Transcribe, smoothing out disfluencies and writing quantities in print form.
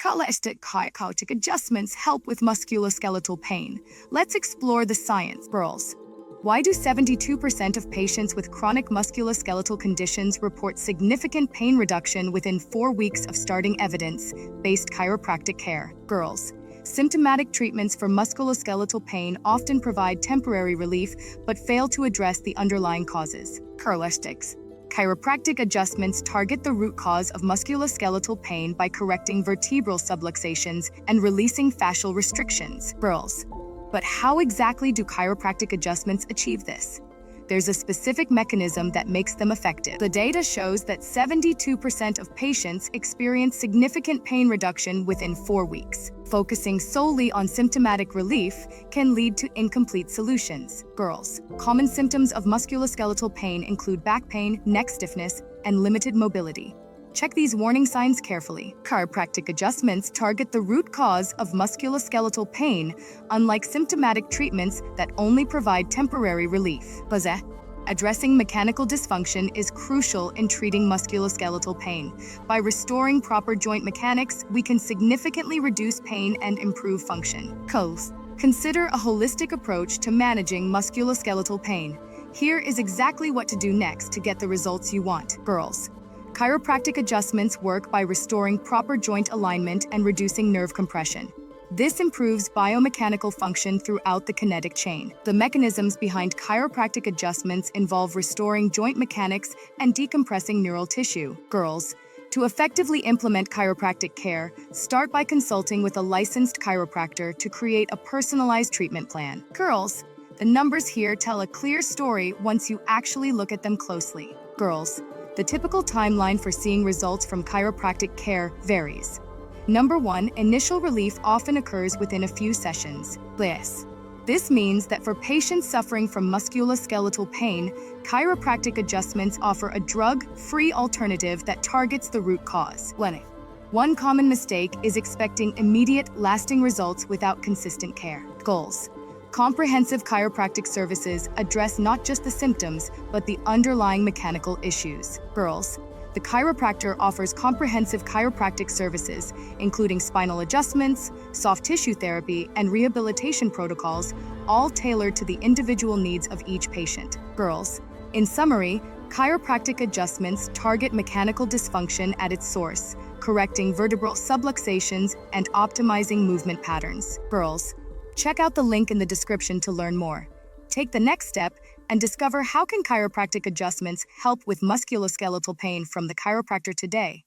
Chiropractic adjustments help with musculoskeletal pain. Let's explore the science. Girls, why do 72% of patients with chronic musculoskeletal conditions report significant pain reduction within 4 weeks of starting evidence-based chiropractic care? Girls, symptomatic treatments for musculoskeletal pain often provide temporary relief but fail to address the underlying causes. Chiropractic adjustments target the root cause of musculoskeletal pain by correcting vertebral subluxations and releasing fascial restrictions. Girls, but how exactly do chiropractic adjustments achieve this? There's a specific mechanism that makes them effective. The data shows that 72% of patients experience significant pain reduction within 4 weeks. Focusing solely on symptomatic relief can lead to incomplete solutions. Girls, common symptoms of musculoskeletal pain include back pain, neck stiffness, and limited mobility. Check these warning signs carefully. Chiropractic adjustments target the root cause of musculoskeletal pain, unlike symptomatic treatments that only provide temporary relief. Addressing mechanical dysfunction is crucial in treating musculoskeletal pain. By restoring proper joint mechanics, we can significantly reduce pain and improve function. Consider a holistic approach to managing musculoskeletal pain. Here is exactly what to do next to get the results you want. Girls, chiropractic adjustments work by restoring proper joint alignment and reducing nerve compression. This improves biomechanical function throughout the kinetic chain. The mechanisms behind chiropractic adjustments involve restoring joint mechanics and decompressing neural tissue. Girls, to effectively implement chiropractic care, start by consulting with a licensed chiropractor to create a personalized treatment plan. Girls, the numbers here tell a clear story once you actually look at them closely. Girls, the typical timeline for seeing results from chiropractic care varies. Number 1, initial relief often occurs within a few sessions. This means that for patients suffering from musculoskeletal pain, chiropractic adjustments offer a drug-free alternative that targets the root cause. One common mistake is expecting immediate, lasting results without consistent care. Goals. Comprehensive chiropractic services address not just the symptoms, but the underlying mechanical issues. Girls, the chiropractor offers comprehensive chiropractic services, including spinal adjustments, soft tissue therapy, and rehabilitation protocols, all tailored to the individual needs of each patient. Girls, in summary, chiropractic adjustments target mechanical dysfunction at its source, correcting vertebral subluxations and optimizing movement patterns. Girls, check out the link in the description to learn more. Take the next step and discover how can chiropractic adjustments help with musculoskeletal pain from the chiropractor today.